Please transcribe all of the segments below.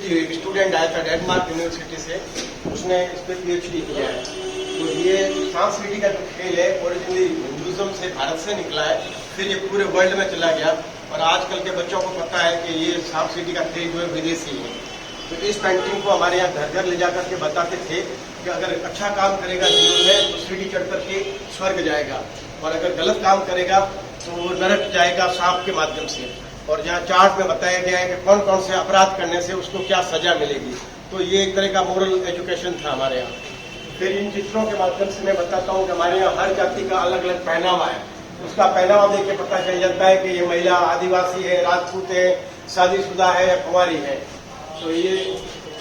PhD, एक student आया था डेनमार्क यूनिवर्सिटी से, उसने इस पर PhD किया है। तो ये सांप सीढ़ी का जो खेल है ओरिजिनली हिंदुज्म से, भारत से निकला है, फिर ये पूरे वर्ल्ड में चला गया और आजकल के बच्चों को पता है कि ये सांप सीढ़ी का खेल जो है विदेशी है। तो इस पेंटिंग को हमारे यहाँ घर घर ले जा करके बताते थे कि अगर अच्छा काम करेगा जीवन में तो सीढ़ी चढ़ करके स्वर्ग जाएगा, और अगर गलत काम करेगा तो वो नरक जाएगा सांप के माध्यम से। और जहाँ चार्ट में बताया गया है कि कौन कौन से अपराध करने से उसको क्या सजा मिलेगी। तो ये एक तरह का मोरल एजुकेशन था हमारे यहाँ। फिर इन चित्रों के माध्यम से मैं बताता हूँ कि हमारे यहाँ हर जाति का अलग अलग पहनावा है। उसका पहनावा देख के पता चल जाता है कि ये महिला आदिवासी है, राजपूत है, शादीशुदा है या कुंवारी है। तो ये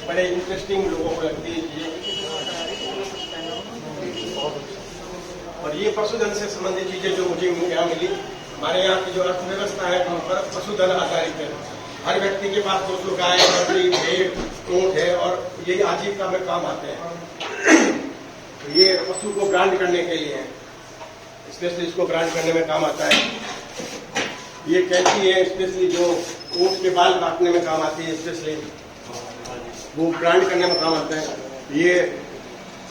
बड़े इंटरेस्टिंग लोगों को लगती है चीजें। और ये पशुधन से संबंधित चीजें जो मुझे यहाँ मिली, हमारे यहाँ की जो अर्थव्यवस्था है उन पर पशुधन आधारित है। हर व्यक्ति के पास 200 गाय, बकरी, भेड़, ऊंट है और यही आजीविका में काम आते हैं। तो ये पशु को ब्रांड करने के लिए है, स्पेशली इसको ब्रांड करने में काम आता है। ये कैंची है स्पेशली जो ऊंट के बाल काटने में काम आती है, स्पेशली वो ब्रांड करने में काम आता है। ये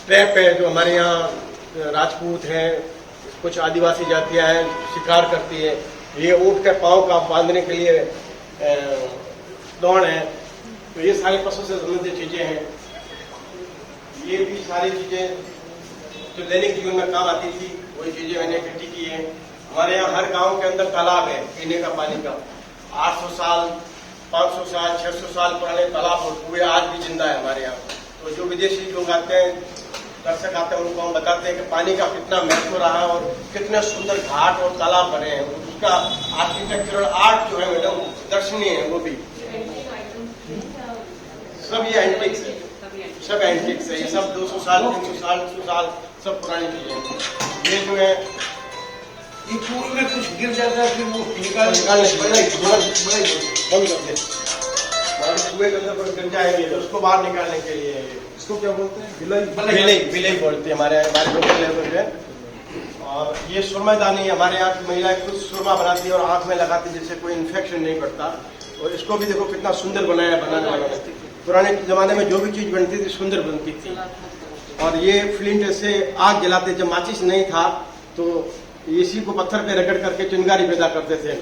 ट्रैप है जो हमारे यहाँ राजपूत हैं, कुछ आदिवासी जातियां हैं शिकार करती है। ये ऊंट के पांव का बांधने के लिए दौड़ है। तो ये सारे पशु से संबंधित चीजें हैं। ये भी सारी चीजें जो दैनिक जीवन में काम आती थी वही चीजें मैंने इकट्ठी की है। हमारे यहाँ हर गांव के अंदर तालाब है पीने का पानी का। 800 साल, 500 साल, 600 साल पुराने तालाब और कुएं आज भी जिंदा है हमारे यहाँ। तो जो विदेशी लोग आते हैं, दर्शक आते हैं, उनको हम बताते हैं कि पानी का कितना महत्व रहा है और कितने सुंदर घाट और तालाब बने हैं। उसका आर्किटेक्चरल आर्ट जो है मैडम दर्शनीय है। वो भी सब ये एंटिक्स है, सब एंटिक्स है। ये सब 200 साल, 300 साल, 100 साल सब पुरानी चीजें। ये जो है ये पूल में कुछ गिर जाता है फिर वो निकालने बंद कर दे, कुएं के अंदर गिर जाएंगे तो उसको बाहर निकालने के लिए इसको क्या बोलते हैं? बिलाई बोलते हैं हमारे लोकल लेवल पे। और ये सुरमादानी हमारे यहाँ की महिलाएं खुद सुरमा बनाती है और आंख में लगाती है जिससे कोई इन्फेक्शन नहीं पड़ता। और इसको भी देखो कितना सुंदर बनाया बनाने वाला है। पुराने जमाने में जो भी चीज बनती थी सुंदर बनती थी। और ये फ्लिंट से आग जलाते, जब माचिस नहीं था तो इसी को पत्थर पे रगड़ करके चिंगारी पैदा करते थे।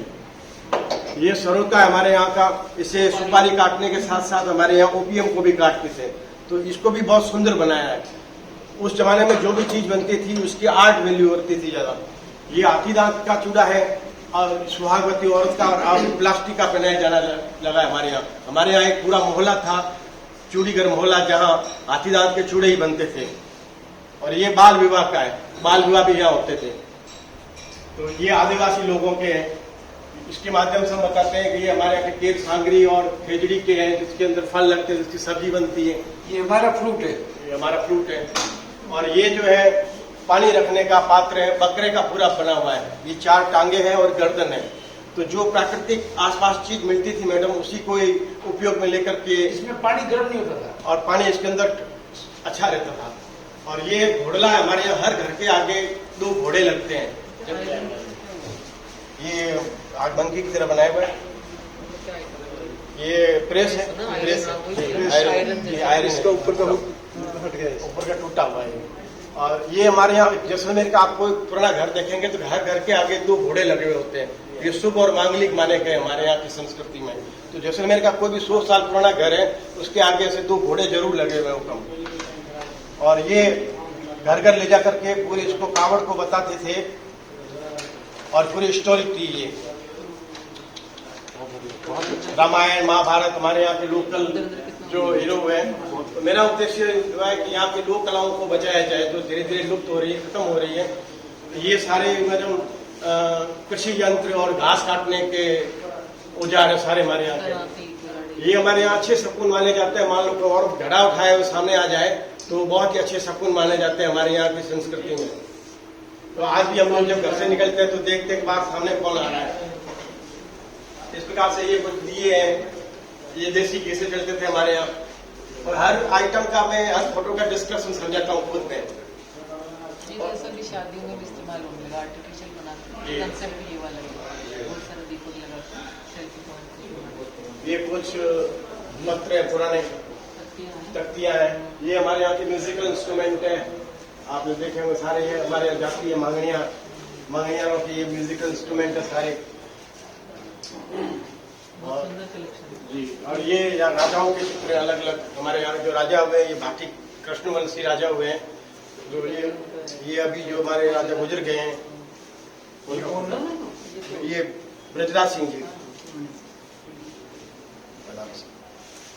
ये सरोता है हमारे यहाँ का, इसे सुपारी काटने के साथ साथ हमारे यहाँ ओपीएम को भी काटते थे। तो इसको भी बहुत सुंदर बनाया है। उस जमाने में जो भी चीज बनती थी उसकी आर्ट वैल्यू होती थी ज्यादा। ये हाथी दांत का चूड़ा है और सुहागवती औरत का, और अब प्लास्टिक का पहनाया जाना लगा है हमारे यहाँ। हमारे यहाँ एक पूरा मोहल्ला था, चूड़ीगर मोहल्ला, जहाँ हाथी दांत के चूड़े ही बनते थे। और ये बाल विवाह का है, बाल विवाह भी यहाँ होते थे। तो ये आदिवासी लोगों के हैं। इसके माध्यम से हम बताते हैं कि ये हमारे यहाँ के केक सांगरी और खेजड़ी के हैं, जिसके अंदर फल लगते हैं, जिसकी सब्जी बनती है। ये हमारा फ्रूट है, ये हमारा फ्रूट है। और ये जो है पानी रखने का पात्र है, बकरे का पूरा बना हुआ है। ये 4 टांगे हैं और गर्दन है। तो जो प्राकृतिक आसपास चीज मिलती थी मैडम, उसी को उपयोग में लेकर के। इसमें पानी गर्म नहीं होता था और पानी इसके अंदर अच्छा रहता था। और ये घोड़ला है हमारे यहाँ, हर घर के आगे 2 घोड़े लगते हैं। ये आग बंकी की तरह बनाए हुए। ये प्रेस है, प्रेस आयरन इसका ऊपर का हट गया, ऊपर का टूटा हुआ है। और ये हमारे यहाँ जैसलमेर का आपको पुराना घर देखेंगे तो हर घर के आगे 2 घोड़े लगे हुए होते हैं। ये शुभ और मांगलिक माने गए हमारे यहाँ की संस्कृति में। तो जैसलमेर का कोई भी 100 साल पुराना घर है, उसके आगे ऐसे 2 घोड़े जरूर लगे हुए हुक्म। और ये घर घर ले जा करके पूरे इसको कावड़ को बताते थे और पूरी स्टोरी थी। ये रामायण महाभारत हमारे यहाँ के लोकल जो हीरो है। तो मेरा उद्देश्य हुआ है कि यहाँ की लोक कलाओं को बचाया जाए जो धीरे धीरे लुप्त हो रही है, खत्म हो रही है। ये सारे कृषि यंत्र और घास काटने के औजार है सारे हमारे यहाँ के। ये हमारे यहाँ अच्छे शकुन माने जाते हैं। मान लो कोई और घड़ा उठाए हुए सामने आ जाए तो बहुत ही अच्छे शकुन माने जाते हैं हमारे यहाँ की संस्कृति में। तो आज भी हम लोग जब घर से निकलते हैं तो देखते हैं बाहर सामने कौन आ रहा है। इस प्रकार से ये कुछ दिए हैं, ये देसी घी से चलते थे हमारे यहाँ। और हर आइटम का मैं हर फोटो का डिस्क्रिप्शन समझाता हूँ खुद में। ये सभी शादियों में भी इस्तेमाल होने लगा, आर्टिफिशियल बनाते हैं, कंसेप्ट ये वाला है। बहुत सारा दीपक लगा सेल्फी पॉइंट। ये कुछ पत्र है, पुराने पत्तियां हैं। तख्तियां हैं। ये हमारे यहाँ के म्यूजिकल इंस्ट्रूमेंट है, आपने देखे होंगे सारे। ये हमारे यहाँ जाती है मांगणियारों की ये म्यूजिकल इंस्ट्रूमेंट है सारे। बहुत सुंदर कलेक्शन है। जी, और ये यहाँ राजाओं के चित्र अलग अलग, हमारे यहाँ जो राजा हुए हैं, ये भाटी कृष्णवंशी राजा हुए हैं। जो ये अभी जो हमारे राजा गुजर गए हैं, ये ब्रजराज सिंह जी।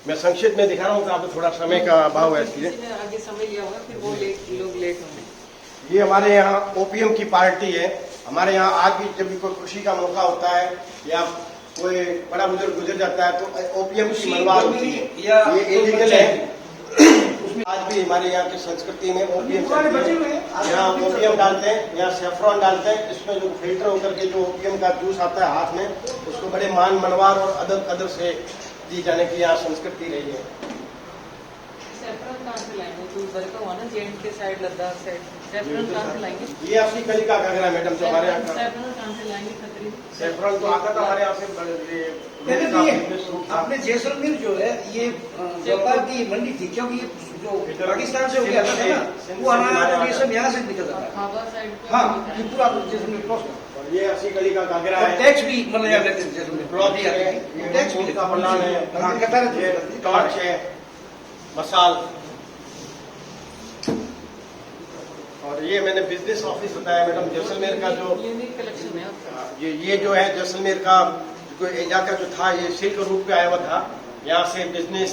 मैं संक्षिप्त में दिखा रहा हूँ तो आपको थोड़ा समय का अभाव है इसलिए। किसी ने आगे समय लिया होगा, फिर वो लोग लेट होंगे। ये हमारे यहाँ ओपीएम की पार्टी है। हमारे यहाँ आज भी जब भी कोई खुशी का मौका होता है या कोई बड़ा बुजुर्ग गुजर जाता है तो ओपीएम की मनवार होती है। ये इलीगल है। आज भी हमारे यहाँ की संस्कृति में ओपीएम चलती है। यहाँ ओपीएम डालते हैं, यहाँ सेफ्रॉन डालते हैं। इसमें जो फिल्टर होकर के जो ओपीएम का जूस आता है हाथ में, उसको बड़े मान मनवार और अदब कदर से दी जाने की यहाँ संस्कृति रही है। सैफरन कहाँ से लाएंगे? तो उधर का हुआ ना, जेएंड के साइड, लद्दाख साइड। सैफरन कहाँ से लाएंगे? ये आपकी कली का घाघरा मैडम जो हमारे यहाँ का सैफरन कहाँ से लाएंगे? खतरी सेफ्रॉन तो आता था हमारे यहाँ से। अपने जैसलमेर जो है ये व्यापार की मंडी थी, क्योंकि ये जो पाकिस्तान से हो गया था ना, वो अनाज और ये सब यहाँ से निकल रहा है। खाबा साइड। हाँ, ये पूरा जैसलमेर क्रॉस है। और ये अस्सी कली का घाघरा और है। टैक्स भी मतलब यहाँ लेते हैं जैसलमेर। ब्लॉक है, टैक्स भी का पलान है। हाँ, कतार ये टॉर्च है, मसाल। और ये मैंने बिजनेस ऑफिस बताया मैडम, जैसलमेर का जो यूनिक कलेक्शन है आपका। ये जो है जैसलमेर का कोई इलाका जो था, ये सिल्क रूट पे आया हुआ था। यहाँ से business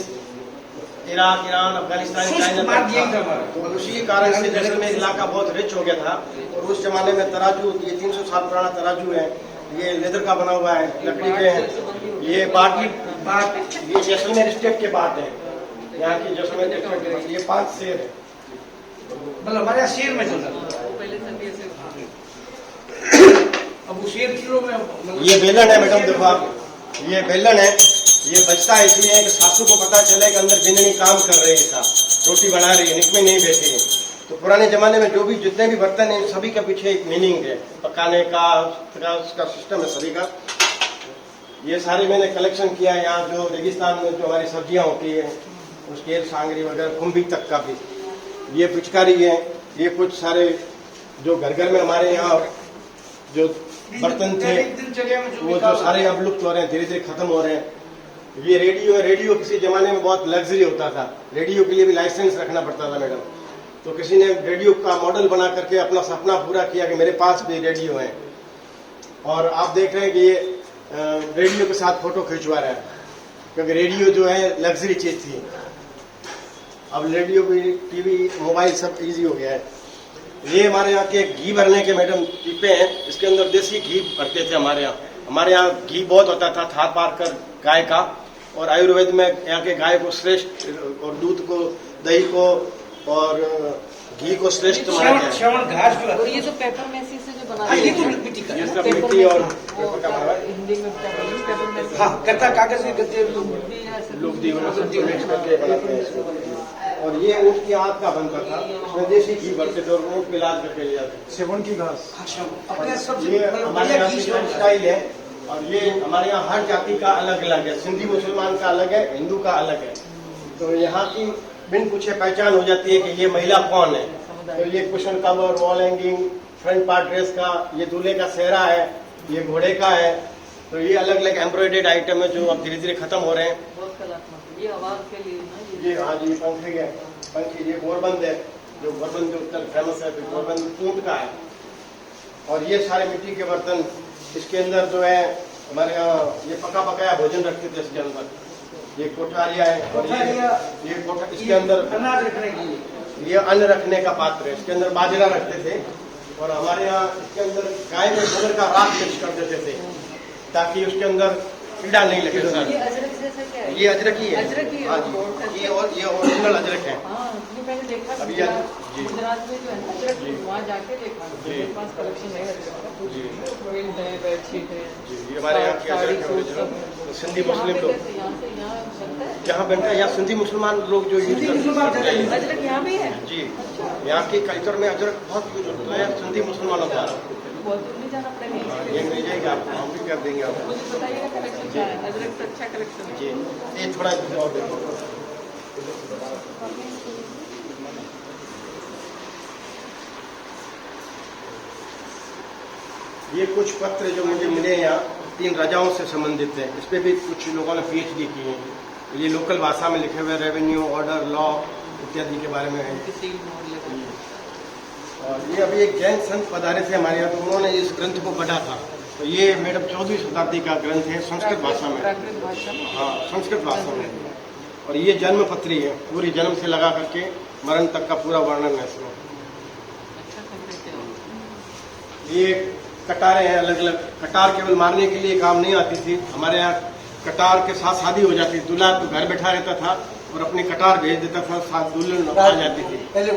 Iraq, Iran, Afghanistan, China तक था। और उसी कारण से जैसलमेर इलाका बहुत रिच हो गया था। और उस जमाने में तराजू, ये 300 साल पुराना तराजू है, ये लेदर का बना हुआ है, लकड़ी के हैं। ये बाट, ये जैसलमेर स्टेट के बाट है, यहाँ की जैसलमेर स्टेट के। ये 5 शेर है, मतलब हमारे यहाँ शेर में चलता था। पहले से ऐसे अब वो शेर किलो में मतलब ये बेलन है मैडम, देखो आप, ये बेलन है। ये बचता है इसलिए कि सासू को पता चले कि अंदर बिंदनी काम कर रही है, रोटी बना रही है, निक में नहीं बैठी है। तो पुराने जमाने में जो भी जितने भी बर्तन हैं, सभी के पीछे एक मीनिंग है, पकाने का उसका सिस्टम है सभी का। ये सारे मैंने कलेक्शन किया है। यहाँ जो रेगिस्तान में जो हमारी सब्जियां होती है, उसके सांगरी वगैरह, कुंभी तक का भी। ये पिचकारी है। ये कुछ सारे जो घर घर में हमारे यहाँ जो बर्तन थे, वो जो सारे अब लुप्त हो रहे हैं, धीरे धीरे खत्म हो रहे हैं। ये रेडियो है। रेडियो किसी जमाने में बहुत लग्जरी होता था। रेडियो के लिए भी लाइसेंस रखना पड़ता था मैडम। तो किसी ने रेडियो का मॉडल बना करके अपना सपना पूरा किया कि मेरे पास भी रेडियो है। और आप देख रहे हैं कि ये रेडियो के साथ फोटो खिंचवा रहा है, क्योंकि रेडियो जो है लग्जरी चीज थी। अब रेडियो भी, टीवी, मोबाइल सब इजी हो गया है। ये हमारे यहाँ के घी भरने के मैडम पीपे हैं। इसके अंदर देसी घी भरते थे हमारे यहाँ। हमारे यहाँ घी बहुत होता था, थार पार कर गाय का। और आयुर्वेद में यहाँ के गाय को श्रेष्ठ, और दूध को, दही को और घी को श्रेष्ठ माना गया है। श्रवण घास जो और है, ये जो पेपर मैसी से जो बना हाँ, ये तो मिट्टी का ये है। सब मिट्टी और पेपर का बना है। हिंदी में पेपर मैसी। हाँ, कत्ता कागज के गद्दे लोग दीवार सब मिक्स करके बनाते हैं इसको। और ये ऊँट की आंत का बनता था, उसमें देसी घी भरते थे और ऊँट मिलाज करके ले जाते थे। सेवन की घास। अपने सबसे ये हमारे यहाँ की स्टाइल है। और ये हमारे यहाँ हर जाति का अलग अलग है। सिंधी मुसलमान का अलग है, हिंदू का अलग है। तो यहाँ की बिन पूछे पहचान हो जाती है कि ये महिला कौन है। तो ये cushion cover, wall hanging, front part dress का, ये दूल्हे का सेहरा है, ये घोड़े का है। तो ये अलग अलग एम्ब्रॉयडेड आइटम है जो अब धीरे धीरे खत्म हो रहे हैं। बहुत कलात्मक। ये आवाज के लिए ना, ये हाँ जी, पंखी है, पंखी। ये गोरबंद है, जो गोरबंद जो उत्तर फेमस है, फिर गोरबंद ऊंट का है। और ये सारे मिट्टी के बर्तन। इसके अंदर जो है हमारे यहाँ ये पका पकाया भोजन रखते थे इसके अंदर। ये कोठारिया है। और ये कोठा, इसके अंदर अनाज रखने के लिए ये अन्न रखने का पात्र है। इसके अंदर बाजरा रखते थे। और हमारे यहाँ इसके अंदर गाय के गोबर का राख मिक्स कर देते थे, ताकि उसके अंदर कीड़ा नहीं लगे सर। ये अजरक जैसा क्या है? ये अजरक ही है। अजरक ही है। हाँ जी, ये ओरिजिनल अजरक है। हाँ, ये मैंने देखा अभी ये- जी। गुजरात में जो है ना अजरक, जी। वहाँ जाके देखा। जी। मेरे पास कलेक्शन है अजरक का। जी। क्विल्ट है, बेडशीट है, जी, ये हमारे यहाँ की साड़ी, अजरक है सूट ओरिजिनल। सब है। सिंधी यहाँ मुस्लिम पे लोग कैसे? यहाँ से यहाँ बनता है जहाँ बनता है, यहाँ सिंधी मुसलमान लोग जो यूज सिंधी मुसलमान करते हैं। अजरक यहाँ भी है। जी, यहाँ के कल्चर में अजरक बहुत यूज होता है सिंधी मुसलमानों द्वारा। बहुत दूर नहीं जाना पड़ेगा। ये मिल जाएगा आपको, हम भी कर देंगे आपको। मुझे बताइएगा कलेक्शन क्या है, अदरक से अच्छा कलेक्शन है। जी, ये थोड़ा और देखो। ये कुछ पत्र जो मुझे मिले यहाँ 3 राजाओं से संबंधित है, इस पे भी कुछ लोगों ने PhD की है। ये लोकल भाषा में लिखे हुए रेवेन्यू, ऑर्डर, लॉ इत्यादि के बारे में है। और ये अभी एक जैन संत पधारे थे हमारे यहाँ, तो उन्होंने इस ग्रंथ को पढ़ा था। तो ये मैडम 14वीं शताब्दी का ग्रंथ है, संस्कृत भाषा में। हाँ, संस्कृत भाषा में। और ये जन्म पत्री है, पूरी जन्म से लगा करके मरण तक का पूरा वर्णन है इसमें। ये कटारें हैं अलग अलग। कटार केवल मारने के लिए काम नहीं आती थी, हमारे यहाँ कटार के साथ शादी हो जाती थी। दूल्हा तो घर बैठा रहता था और अपनी कटार भेज देता था, साथ दुल्हन आ जाती थी। पहले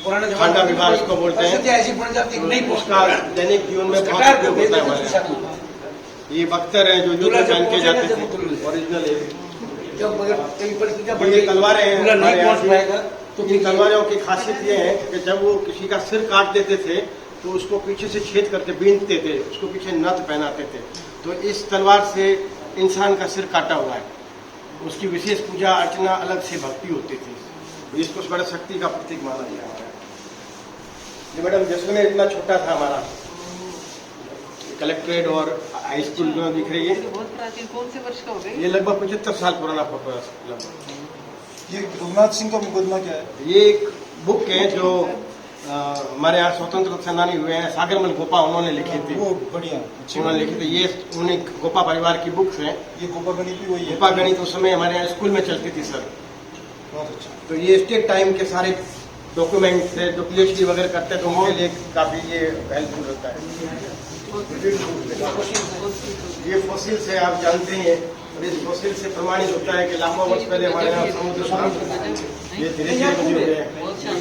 पुराने खांडा विवाह इसको बोलते हैं। ऐसी बन जाती है, नहीं उसका दैनिक जीवन में बहुत उपयोग होता है हमारे यहाँ। ये बख्तर है जो युद्ध पहन के जाते थे, ओरिजिनल है। ये तलवारें हैं हमारे यहाँ, तो इन तलवारों की खासियत ये है कि जब वो किसी का सिर काट देते थे तो उसको पीछे से छेद करके बीनते थे, उसको पीछे नथ पहनाते थे। तो इस तलवार से इंसान का सिर काटा हुआ है, उसकी विशेष पूजा अर्चना, अलग से भक्ति होती थी। इसको बड़ा शक्ति का प्रतीक माना गया है। ये मैडम जैसलमेर इतना छोटा था हमारा, कलेक्ट्रेट और हाई स्कूल में दिख रही है। बहुत प्राचीन, कौन से वर्ष का हो गया? ये लगभग 75 साल पुराना फोटो है लगभग। ये रघुनाथ सिंह का मुकदमा क्या है? ये एक बुक है जो हमारे यहाँ स्वतंत्र सेनानी हुए हैं, सागरमल गोपा, उन्होंने लिखी थी। वो बढ़िया अच्छी उन्होंने लिखी थी। ये उन्हीं गोपा परिवार की बुक्स हैं। ये गोपा गणित भी वही है। गोपा गणित उस समय हमारे यहाँ स्कूल में चलती थी सर। बहुत अच्छा। तो ये स्टेट टाइम के सारे डॉक्यूमेंट्स है, जो PhD वगैरह करते हैं तो उनके लिए काफी ये हेल्पफुल होता है। ये फॉसिल से आप जानते हैं, और इस फॉसिल से प्रमाणित होता है कि लाखों वर्ष पहले हमारे यहाँ समुद्र था। ये धीरे धीरे बचे हुए हैं।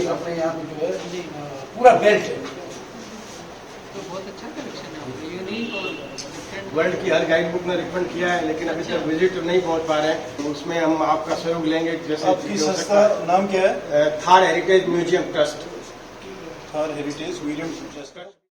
अपने यहाँ पे जो है पूरा बेल्ट है। तो बहुत अच्छा कलेक्शन है, यूनिक और डिफरेंट। वर्ल्ड की हर गाइड बुक में रिकमेंड किया है, लेकिन अभी तक विजिट नहीं पहुंच पा रहे हैं। तो उसमें हम आपका सहयोग लेंगे। जैसे आपकी संस्था नाम क्या है? Thar heritage museum trust. Thar heritage museum trust.